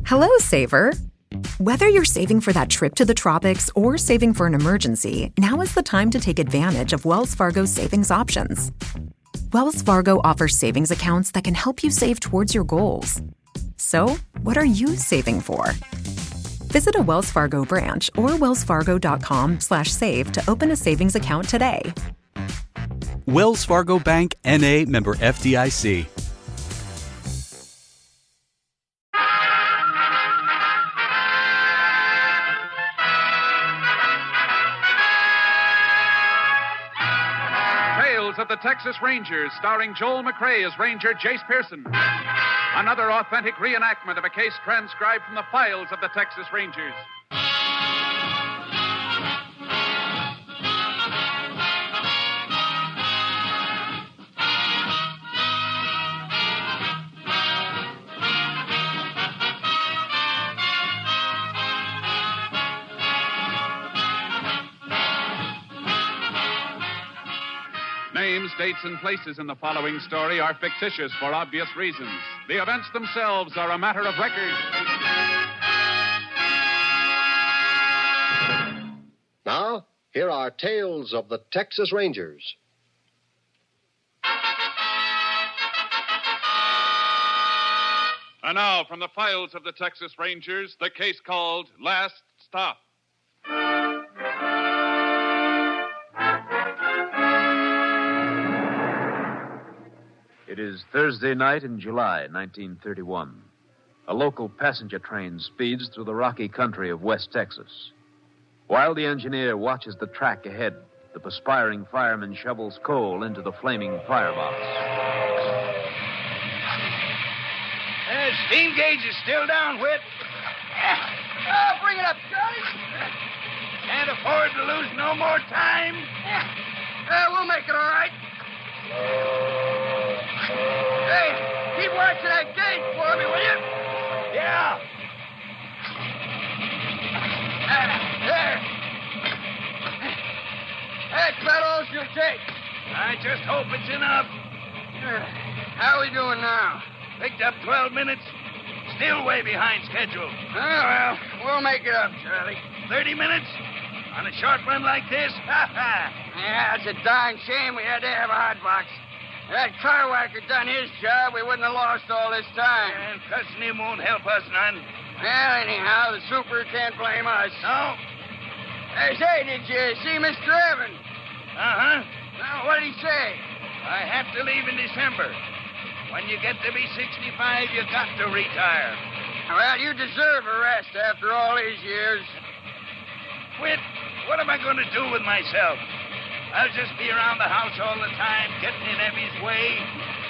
Hello, saver. Whether you're saving for that trip to the tropics or saving for an emergency, now is the time to take advantage of Wells Fargo's savings options. Wells Fargo offers savings accounts that can help you save towards your goals. So, what are you saving for? Visit a Wells Fargo branch or wellsfargo.com/save to open a savings account today. Wells Fargo Bank, N.A., member FDIC. Tales of the Texas Rangers, starring Joel McCrea as Ranger Jace Pearson. Another authentic reenactment of a case transcribed from the files of the Texas Rangers. Names, dates, and places in the following story are fictitious for obvious reasons. The events themselves are a matter of record. Now, here are Tales of the Texas Rangers. And now, from the files of the Texas Rangers, the case called Last Stop. It is Thursday night in July 1931. A local passenger train speeds through the rocky country of West Texas. While the engineer watches the track ahead, the perspiring fireman shovels coal into the flaming firebox. Steam gauge is still down, Whit. Bring it up, Charlie. Can't afford to lose no more time. We'll make it all right. Hey, keep watching that gauge for me, will you? Yeah. There. That's about all she'll take. I just hope it's enough. How we doing now? Picked up 12 minutes. Still way behind schedule. Oh, well, we'll make it up, Charlie. 30 minutes? On a short run like this? Yeah, it's a darn shame we had to have a hot box. If that car whacker done his job, we wouldn't have lost all this time. And cussing him won't help us none. Well, anyhow, the super can't blame us. No? Say, did you see Mr. Evans? Uh-huh. Well, what did he say? I have to leave in December. When you get to be 65, you got to retire. Well, you deserve a rest after all these years. Whit, what am I going to do with myself? I'll just be around the house all the time, getting in Emmy's way.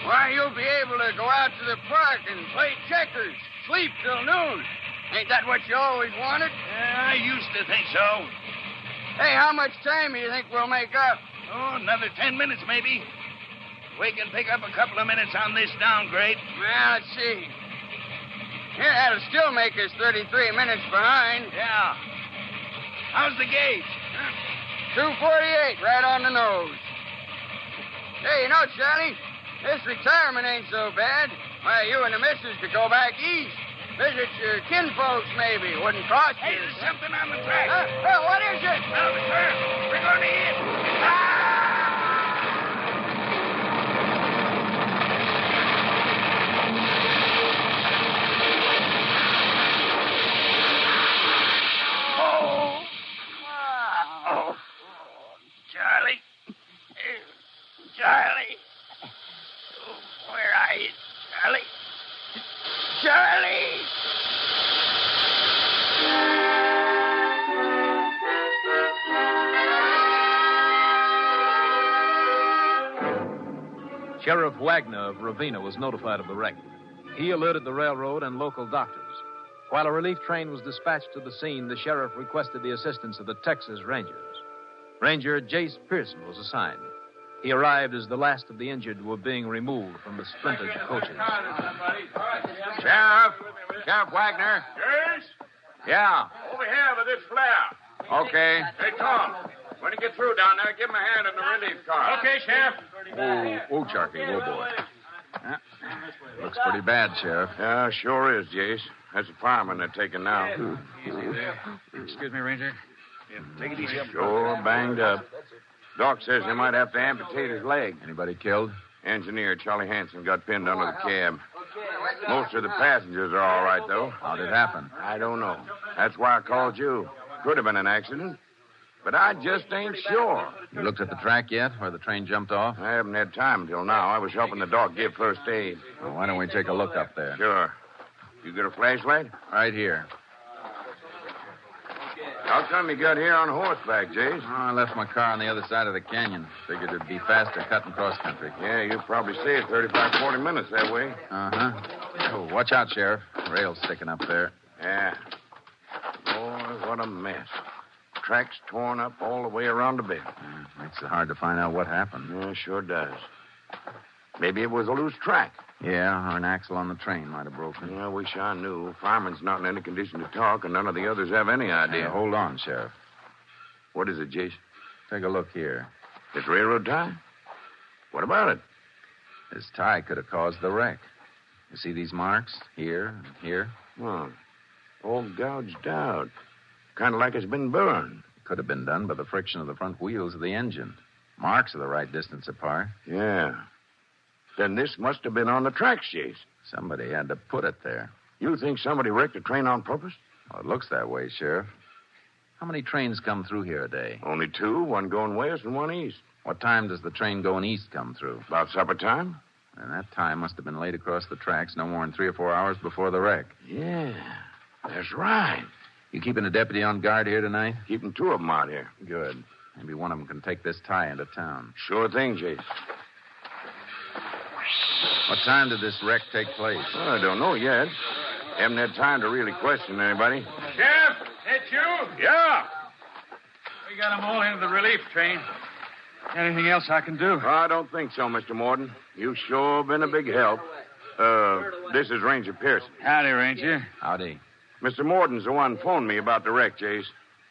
Why, you'll be able to go out to the park and play checkers, sleep till noon. Ain't that what you always wanted? I used to think so. Hey, how much time do you think we'll make up? Oh, another 10 minutes, maybe. We can pick up a couple of minutes on this downgrade. Well, let's see. Yeah, that'll still make us 33 minutes behind. Yeah. How's the gauge? 248, right on the nose. Hey, you know, Charlie, this retirement ain't so bad. Why, you and the missus could go back east. Visit your kinfolks, maybe. Wouldn't cost you. Hey, there's something on the track. Well, what is it? Now the turn. We're going to hit. Charlie. Charlie. Where are you, Charlie? Charlie! Sheriff Wagner of Ravenna was notified of the wreck. He alerted the railroad and local doctors. While a relief train was dispatched to the scene, the sheriff requested the assistance of the Texas Rangers. Ranger Jace Pearson was assigned. He arrived as the last of the injured were being removed from the splintered coaches. Sheriff Wagner. Yes? Yeah. Over here with this flare. Okay. Hey, Tom, when you get through down there, give him a hand in the relief car. Okay, Sheriff. Oh, Sharky, oh, boy. Looks pretty bad, Sheriff. Yeah, sure is, Jace. That's a fireman they're taking now. Easy there. Excuse me, Ranger. Take it easy. Sure banged up. Doc says they might have to amputate his leg. Anybody killed? Engineer Charlie Hanson got pinned under the cab. Most of the passengers are all right, though. How'd it happen? I don't know. That's why I called you. Could have been an accident. But I just ain't sure. You looked at the track yet, where the train jumped off? I haven't had time until now. I was helping the doc give first aid. Well, why don't we take a look up there? Sure. You got a flashlight? Right here. How come you got here on horseback, Jace? Oh, I left my car on the other side of the canyon. Figured it'd be faster cutting cross country. Yeah, you probably saved 35, 40 minutes that way. Uh-huh. Oh, watch out, Sheriff. Rail's sticking up there. Yeah. Boy, what a mess. Tracks torn up all the way around the bend. Makes it hard to find out what happened. Yeah, sure does. Maybe it was a loose track. Yeah, or an axle on the train might have broken. Yeah, I wish I knew. Fireman's not in any condition to talk, and none of the others have any idea. Hold on, Sheriff. What is it, Jace? Take a look here. This railroad tie? What about it? This tie could have caused the wreck. You see these marks? Here and here? Oh, all gouged out. Kind of like it's been burned. It could have been done by the friction of the front wheels of the engine. Marks are the right distance apart. Yeah. Then this must have been on the tracks, Jace. Somebody had to put it there. You think somebody wrecked the train on purpose? Well, it looks that way, Sheriff. How many trains come through here a day? Only two, one going west and one east. What time does the train going east come through? About supper time? And that time must have been laid across the tracks no more than 3 or 4 hours before the wreck. Yeah, that's right. You keeping a deputy on guard here tonight? Keeping two of them out here. Good. Maybe one of them can take this tie into town. Sure thing, Jace. What time did this wreck take place? Well, I don't know yet. Haven't had time to really question anybody. Sheriff, that you? Yeah. We got them all into the relief train. Anything else I can do? I don't think so, Mr. Morden. You've sure been a big help. This is Ranger Pearson. Howdy, Ranger. Howdy. Mr. Morden's the one phoned me about the wreck, Jace.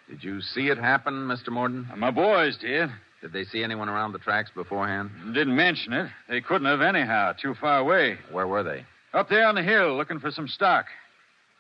Did you see it happen, Mr. Morden? My boys did. Did they see anyone around the tracks beforehand? Didn't mention it. They couldn't have anyhow. Too far away. Where were they? Up there on the hill, looking for some stock.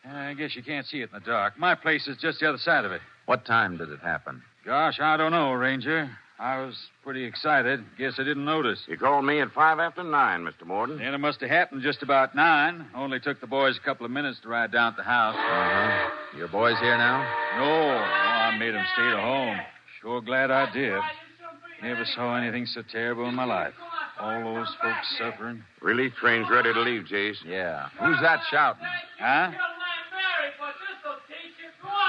I guess you can't see it in the dark. My place is just the other side of it. What time did it happen? Gosh, I don't know, Ranger. I was pretty excited. Guess I didn't notice. You called me at 5 after 9, Mr. Morden. And it must have happened just about 9. Only took the boys a couple of minutes to ride down to the house. Uh-huh. Your boys here now? No, I made them stay at home. Sure glad I did. Never saw anything so terrible in my life. All those folks suffering. Relief train's ready to leave, Jace. Yeah. Who's that shouting? Huh?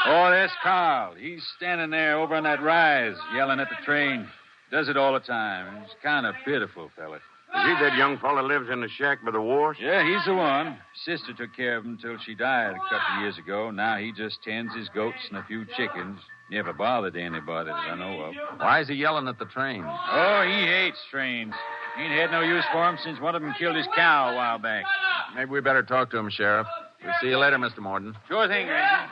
Oh, that's Carl. He's standing there over on that rise, yelling at the train. Does it all the time. He's kind of pitiful, fella. Is he that young fella lives in the shack by the wharf? Yeah, he's the one. Sister took care of him until she died a couple of years ago. Now he just tends his goats and a few chickens. Never bothered anybody that I know of. Why is he yelling at the train? Oh, he hates trains. Ain't had no use for him since one of them killed his cow a while back. Maybe we better talk to him, Sheriff. We'll see you later, Mr. Morden. Sure thing, Ranger.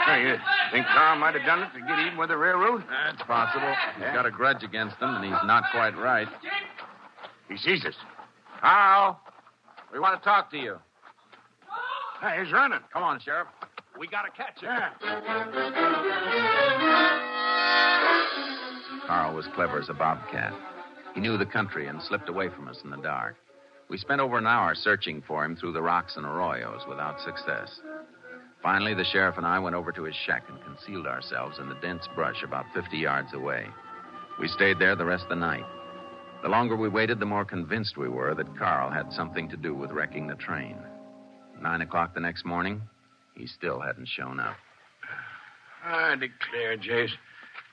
Hey, you think Carl might have done it to get even with the railroad? That's possible. He's got a grudge against them, and he's not quite right. He sees us. Carl, we want to talk to you. Hey, he's running. Come on, Sheriff. We got to catch him. Carl was clever as a bobcat. He knew the country and slipped away from us in the dark. We spent over an hour searching for him through the rocks and arroyos without success. Finally, the sheriff and I went over to his shack and concealed ourselves in the dense brush about 50 yards away. We stayed there the rest of the night. The longer we waited, the more convinced we were that Carl had something to do with wrecking the train. 9 o'clock the next morning, he still hadn't shown up. I declare, Jace,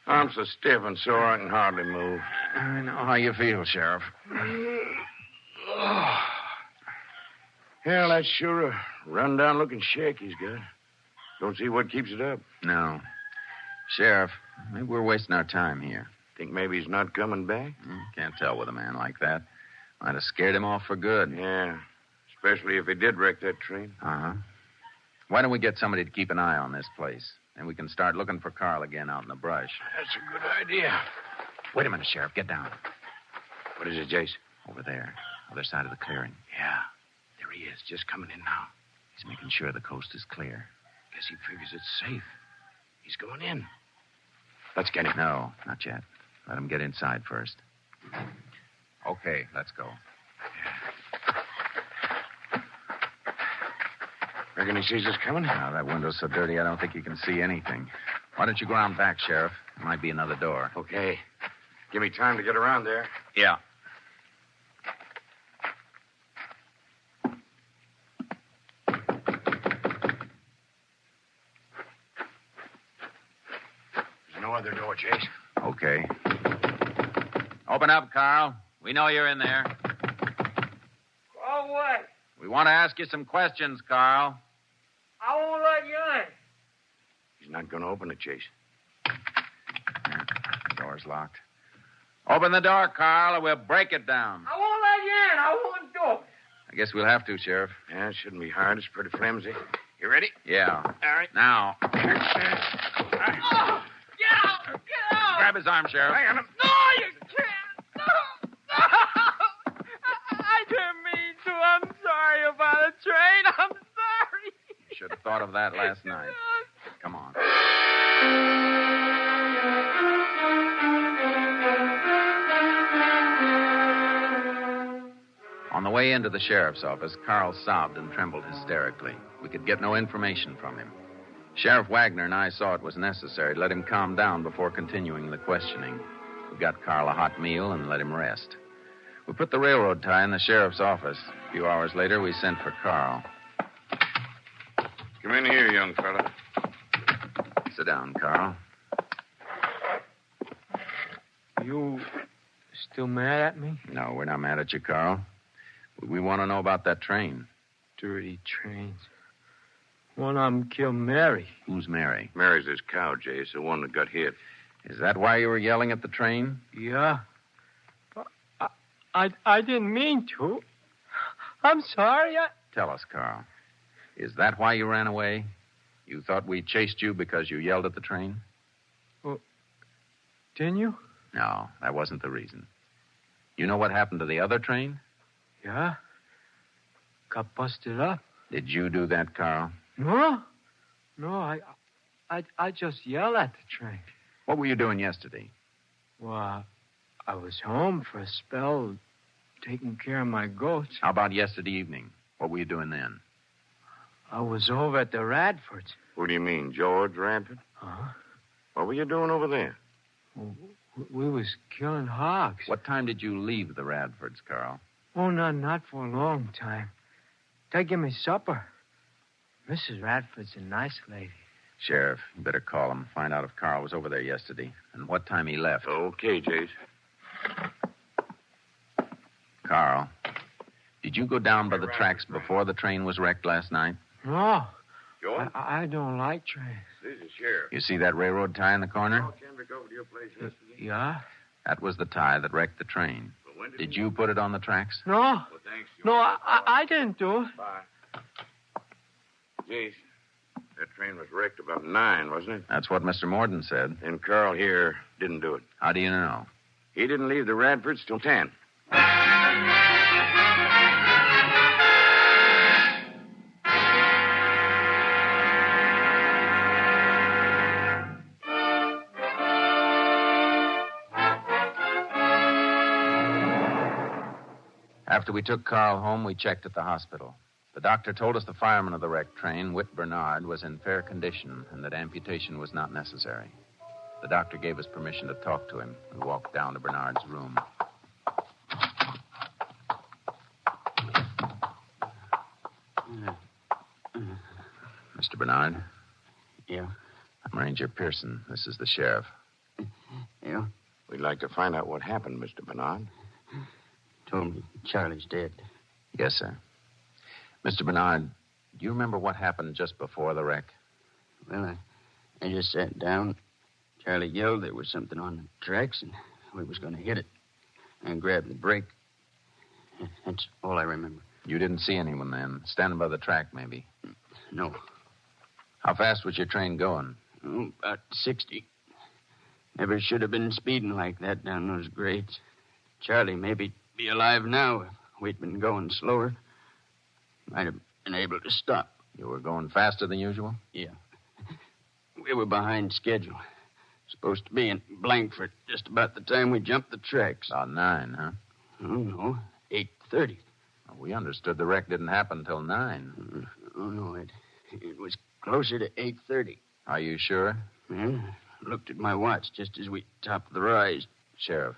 I'm so stiff and sore I can hardly move. I know how you feel, Sheriff. Hell, that's sure a run-down-looking shack he's got. Don't see what keeps it up. No. Sheriff, maybe we're wasting our time here. Think maybe he's not coming back? Can't tell with a man like that. Might have scared him off for good. Yeah, especially if he did wreck that train. Uh-huh. Why don't we get somebody to keep an eye on this place? And we can start looking for Carl again out in the brush. That's a good idea. Wait a minute, Sheriff. Get down. What is it, Jace? Over there. Other side of the clearing. Yeah. There he is, just coming in now. He's making sure the coast is clear. Guess he figures it's safe. He's going in. Let's get him. No, not yet. Let him get inside first. Okay, let's go. Reckon he sees us coming? Now, that window's so dirty, I don't think you can see anything. Why don't you go around back, Sheriff? There might be another door. Okay. Give me time to get around there. Yeah. There's no other door, Chase. Okay. Open up, Carl. We know you're in there. Oh, what? We want to ask you some questions, Carl. I won't let you in. He's not going to open it, Chase. The door's locked. Open the door, Carl, or we'll break it down. I won't let you in. I won't do it. I guess we'll have to, Sheriff. Yeah, it shouldn't be hard. It's pretty flimsy. You ready? Yeah. All right. Now, Oh, get out! Get out! grab his arm, Sheriff. Hang on him. No, you can't. No, no. I didn't mean to. I'm sorry about the train. I'm sorry. You should have thought of that last night. Come on. On the way into the sheriff's office, Carl sobbed and trembled hysterically. We could get no information from him. Sheriff Wagner and I saw it was necessary to let him calm down before continuing the questioning. We got Carl a hot meal and let him rest. We put the railroad tie in the sheriff's office. A few hours later, we sent for Carl. Come in here, young fella. Sit down, Carl. You still mad at me? No, we're not mad at you, Carl. We want to know about that train. Dirty trains. One of them killed Mary. Who's Mary? Mary's his cow, Chase, the one that got hit. Is that why you were yelling at the train? Yeah. I didn't mean to. I'm sorry. Tell us, Carl. Is that why you ran away? You thought we chased you because you yelled at the train? Well, didn't you? No, that wasn't the reason. You know what happened to the other train? Yeah. Got busted up. Did you do that, Carl? No. No, I just yelled at the train. What were you doing yesterday? Well, I was home for a spell, taking care of my goats. How about yesterday evening? What were you doing then? I was over at the Radfords. What do you mean, George Radford? Huh? What were you doing over there? Well, we was killing hogs. What time did you leave the Radfords, Carl? Oh, not for a long time. They give me supper. Mrs. Radford's a nice lady. Sheriff, you better call him. Find out if Carl was over there yesterday and what time he left. Okay, Chase. Carl, did you go down by the tracks before the train was wrecked last night? No. George? I don't like trains. This is Sheriff. You see that railroad tie in the corner? Kendrick over to your place yesterday? Yeah? That was the tie that wrecked the train. Did you put it on the tracks? No. Well, thanks, George. No, I didn't do it. Bye. Chase, that train was wrecked about 9, wasn't it? That's what Mr. Morden said. And Carl here didn't do it. How do you know? He didn't leave the Radfords till 10. After we took Carl home, we checked at the hospital. The doctor told us the fireman of the wrecked train, Whit Bernard, was in fair condition and that amputation was not necessary. The doctor gave us permission to talk to him. We walked down to Bernard's room. Mr. Bernard? Yeah? I'm Ranger Pearson. This is the sheriff. Yeah? We'd like to find out what happened, Mr. Bernard. Told me Charlie's dead. Yes, sir. Mr. Bernard, do you remember what happened just before the wreck? Well, I just sat down. Charlie yelled there was something on the tracks, and we was going to hit it. I grabbed the brake. That's all I remember. You didn't see anyone then? Standing by the track, maybe? No. How fast was your train going? Oh, about 60. Never should have been speeding like that down those grades. Charlie maybe be alive now if we'd been going slower. Might have been able to stop. You were going faster than usual? Yeah. We were behind schedule. Supposed to be in Blankford just about the time we jumped the tracks. About 9, huh? Oh, no. 8:30. Well, we understood the wreck didn't happen till 9. Oh, no. It was closer to 8:30. Are you sure? Yeah. Looked at my watch just as we topped the rise. Sheriff,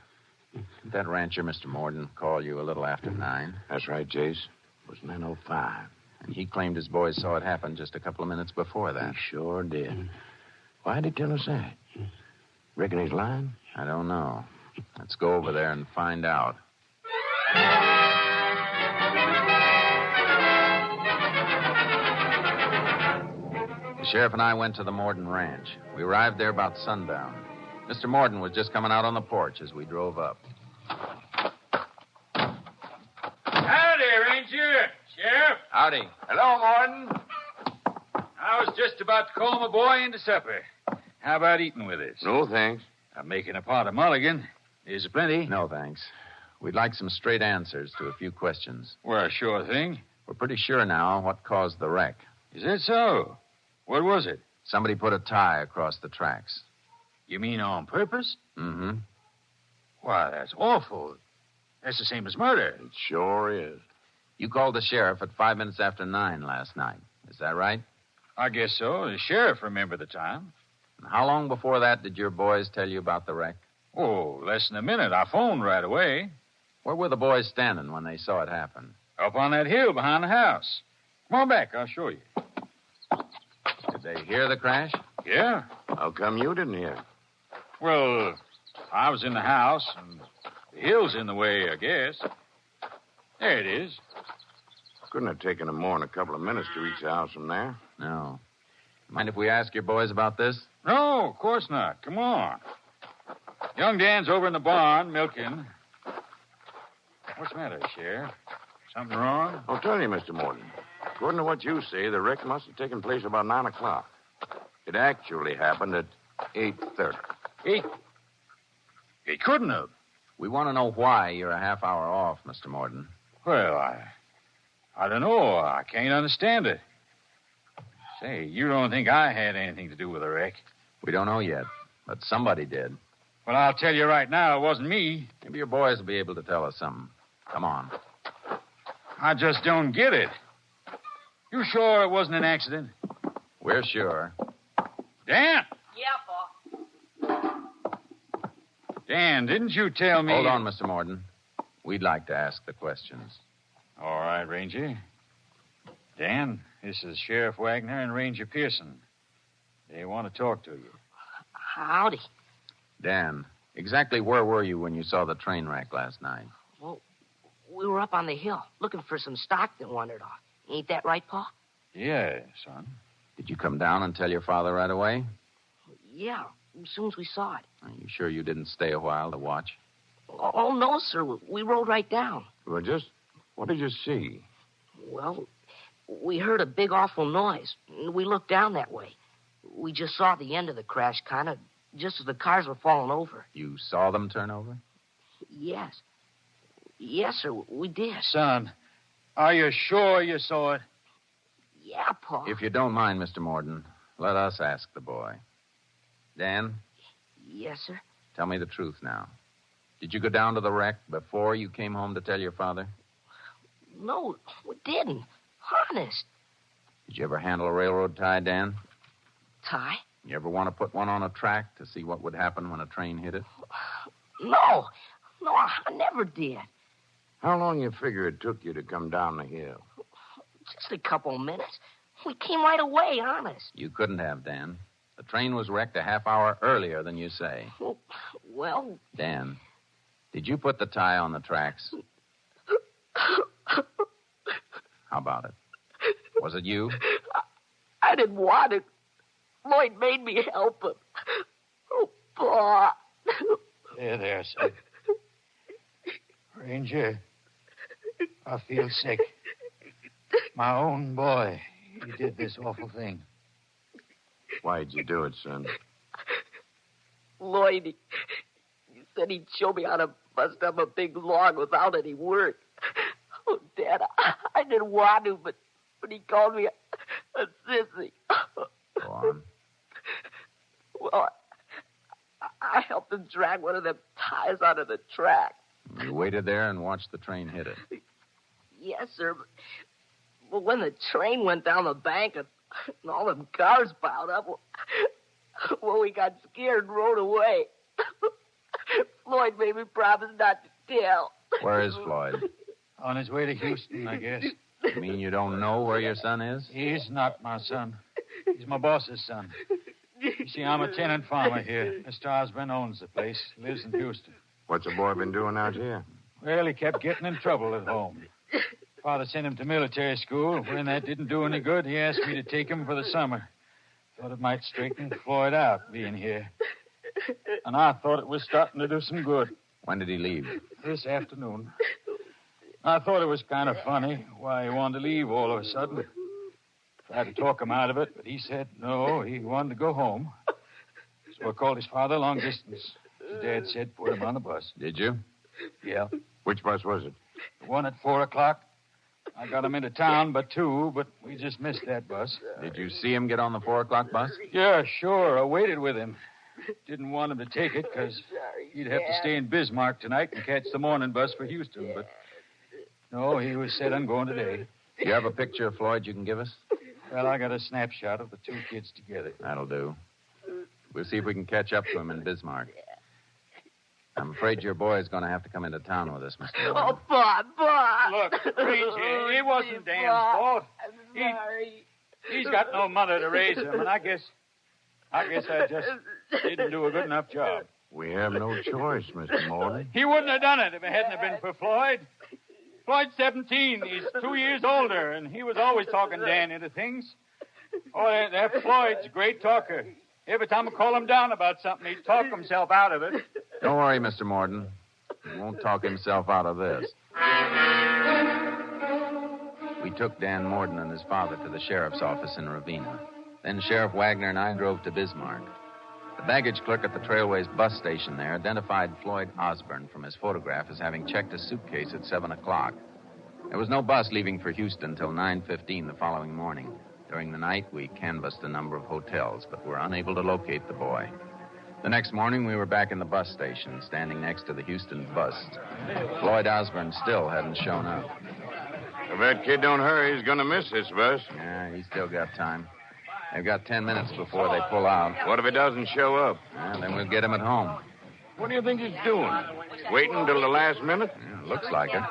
did that rancher, Mr. Morden, call you a little after 9? That's right, Jace. It was 9:05. And he claimed his boys saw it happen just a couple of minutes before that. He sure did. Why'd he tell us that? Reckon he's lying? I don't know. Let's go over there and find out. The sheriff and I went to the Morden Ranch. We arrived there about sundown. Mr. Morden was just coming out on the porch as we drove up. Howdy, Ranger. Sheriff. Howdy. Hello, Morden. I was just about to call my boy into supper. How about eating with us? No, thanks. I'm making a pot of mulligan. Is there plenty? No, thanks. We'd like some straight answers to a few questions. Well, sure thing. We're pretty sure now what caused the wreck. Is that so? What was it? Somebody put a tie across the tracks. You mean on purpose? Mm-hmm. Why, that's awful. That's the same as murder. It sure is. You called the sheriff at 5 minutes after 9 last night. Is that right? I guess so. The sheriff remembered the time. And how long before that did your boys tell you about the wreck? Oh, less than a minute. I phoned right away. Where were the boys standing when they saw it happen? Up on that hill behind the house. Come on back. I'll show you. Did they hear the crash? Yeah. How come you didn't hear? Well, I was in the house, and the hill's in the way, I guess. There it is. Couldn't have taken them more than a couple of minutes to reach the house from there. No. Mind if we ask your boys about this? No, of course not. Come on. Young Dan's over in the barn milking. What's the matter, Sheriff? Something wrong? I'll tell you, Mr. Morden. According to what you say, the wreck must have taken place about 9 o'clock. It actually happened at 8:30. It couldn't have. We want to know why you're a half hour off, Mr. Morden. Well, I don't know. I can't understand it. Say, you don't think I had anything to do with the wreck? We don't know yet, but somebody did. Well, I'll tell you right now, it wasn't me. Maybe your boys will be able to tell us something. Come on. I just don't get it. You sure it wasn't an accident? We're sure. Dan! Yeah, Pa. Dan, didn't you tell me... Hold on, Mr. Morden. We'd like to ask the questions. All right, Ranger. Dan, this is Sheriff Wagner and Ranger Pearson. They want to talk to you. Howdy. Dan, exactly where were you when you saw the train wreck last night? Well, we were up on the hill looking for some stock that wandered off. Ain't that right, Pa? Yeah, son. Did you come down and tell your father right away? Yeah, as soon as we saw it. Are you sure you didn't stay a while to watch? Oh, no, sir. We rode right down. Well, what did you see? Well, we heard a big, awful noise. We looked down that way. We just saw the end of the crash, kind of, just as the cars were falling over. You saw them turn over? Yes. Yes, sir, we did. Son, are you sure you saw it? Yeah, Pa. If you don't mind, Mr. Morden, let us ask the boy. Dan? Yes, sir. Tell me the truth now. Did you go down to the wreck before you came home to tell your father? No, we didn't. Honest. Did you ever handle a railroad tie, Dan? Tie? You ever want to put one on a track to see what would happen when a train hit it? No, I never did. How long you figure it took you to come down the hill? Just a couple of minutes. We came right away, honest. You couldn't have, Dan. The train was wrecked a half hour earlier than you say. Well... Dan, did you put the tie on the tracks? How about it? Was it you? I didn't want it. Lloyd made me help him. Oh, Pa. There, son. Ranger, I feel sick. My own boy, he did this awful thing. Why'd you do it, son? Lloyd, he said he'd show me how to bust up a big log without any work. Oh, Dad, I didn't want to, but he called me a sissy. Go on. Well, I helped him drag one of them tires out of the track. You waited there and watched the train hit it. Yes, sir. But when the train went down the bank and all them cars piled up, well, we got scared and rode away. Floyd made me promise not to tell. Where is Floyd? On his way to Houston, I guess. You mean you don't know where your son is? He's not my son. He's my boss's son. You see, I'm a tenant farmer here. Mr. Osborne owns the place, lives in Houston. What's the boy been doing out here? Well, he kept getting in trouble at home. Father sent him to military school. When that didn't do any good, he asked me to take him for the summer. Thought it might straighten Floyd out, being here. And I thought it was starting to do some good. When did he leave? This afternoon. I thought it was kind of funny why he wanted to leave all of a sudden. Tried to talk him out of it, but he said no, he wanted to go home. So I called his father long distance. His dad said put him on the bus. Did you? Yeah. Which bus was it? The one at 4 o'clock. I got him into town by 2, but we just missed that bus. Did you see him get on the 4 o'clock bus? Yeah, sure. I waited with him. Didn't want him to take it because he'd have to stay in Bismarck tonight and catch the morning bus for Houston. But no, he was said I'm going today. Do you have a picture of Floyd you can give us? Well, I got a snapshot of the two kids together. That'll do. We'll see if we can catch up to him in Bismarck. I'm afraid your boy is going to have to come into town with us, Mr. Morgan. Oh, Bob. Look, Ranger, it wasn't Dan's fault. I'm sorry. He's got no mother to raise him, and I guess I just didn't do a good enough job. We have no choice, Mr. Morgan. He wouldn't have done it if it hadn't have been for Floyd. Floyd's 17. He's 2 years older, and he was always talking Dan into things. Oh, that Floyd's a great talker. Every time I call him down about something, he'd talk himself out of it. Don't worry, Mr. Morden. He won't talk himself out of this. We took Dan Morden and his father to the sheriff's office in Ravenna. Then Sheriff Wagner and I drove to Bismarck. The baggage clerk at the Trailways bus station there identified Floyd Osborne from his photograph as having checked his suitcase at 7 o'clock. There was no bus leaving for Houston until 9:15 the following morning. During the night, we canvassed a number of hotels, but were unable to locate the boy. The next morning, we were back in the bus station, standing next to the Houston bus. Floyd Osborne still hadn't shown up. If that kid don't hurry, he's going to miss this bus. Yeah, he's still got time. They've got 10 minutes before they pull out. What if he doesn't show up? Then we'll get him at home. What do you think he's doing? Waiting until the last minute? Yeah, looks like it.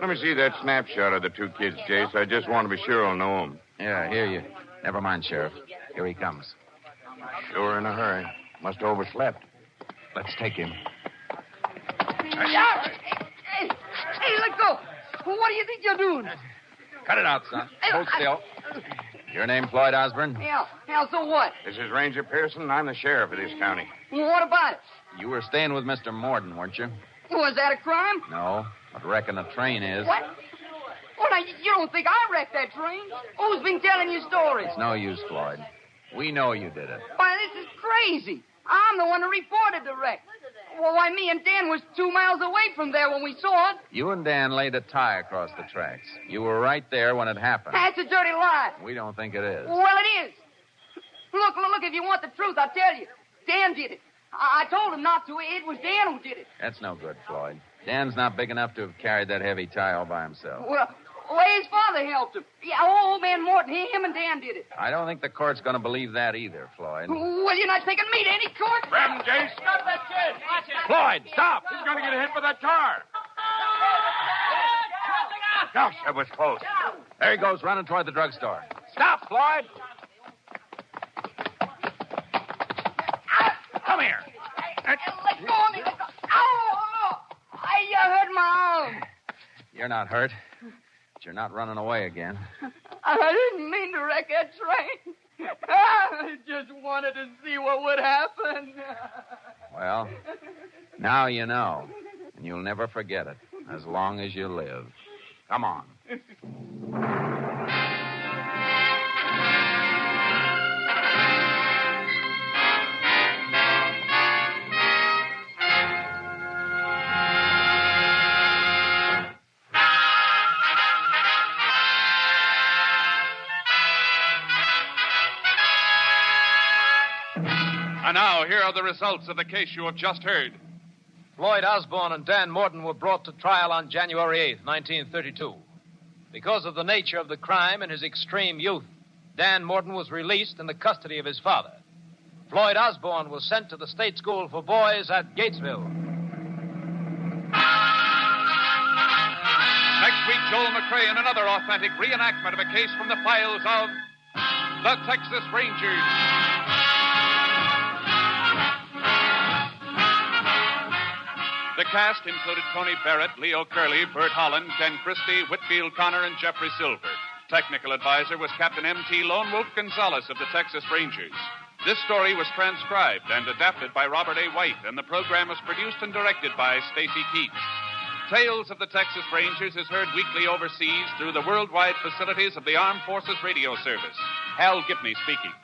Let me see that snapshot of the two kids, Jace. I just want to be sure I'll know them. Yeah, here you. Never mind, Sheriff. Here he comes. Sure in a hurry. Must have overslept. Let's take him. Hey, let go. What do you think you're doing? Cut it out, son. Hold still. Your name, Floyd Osborne? Hell, so what? This is Ranger Pearson, and I'm the sheriff of this county. Well, what about it? You were staying with Mr. Morden, weren't you? Was that a crime? No, but reckon a train is. What? Well, now, you don't think I wrecked that train? Who's been telling you stories? It's no use, Floyd. We know you did it. Why, this is crazy. I'm the one who reported the wreck. Well, why, me and Dan was 2 miles away from there when we saw it. You and Dan laid a tie across the tracks. You were right there when it happened. That's a dirty lie. We don't think it is. Well, it is. Look, if you want the truth, I'll tell you. Dan did it. I told him not to. It was Dan who did it. That's no good, Floyd. Dan's not big enough to have carried that heavy tie all by himself. Well, his father helped him. Yeah, old man Morton, him and Dan did it. I don't think the court's going to believe that either, Floyd. Well, you're not taking me to any court. Grab him, Jace. Stop that kid. Watch it. Floyd, stop. He's going to get hit by that car. Gosh, that was close. There he goes, running toward the drugstore. Stop, Floyd. Come here. Let go of me. Ow! You hurt my arm. You're not hurt. But you're not running away again. I didn't mean to wreck that train. I just wanted to see what would happen. Well, now you know. And you'll never forget it as long as you live. Come on. And now, here are the results of the case you have just heard. Floyd Osborne and Dan Morton were brought to trial on January 8th, 1932. Because of the nature of the crime and his extreme youth, Dan Morton was released in the custody of his father. Floyd Osborne was sent to the state school for boys at Gatesville. Next week, Joel McCrea in another authentic reenactment of a case from the files of the Texas Rangers. The cast included Tony Barrett, Leo Curley, Bert Holland, Ken Christie, Whitfield Connor, and Jeffrey Silver. Technical advisor was Captain M.T. Lone Wolf Gonzalez of the Texas Rangers. This story was transcribed and adapted by Robert A. White, and the program was produced and directed by Stacy Keats. Tales of the Texas Rangers is heard weekly overseas through the worldwide facilities of the Armed Forces Radio Service. Hal Gibney speaking.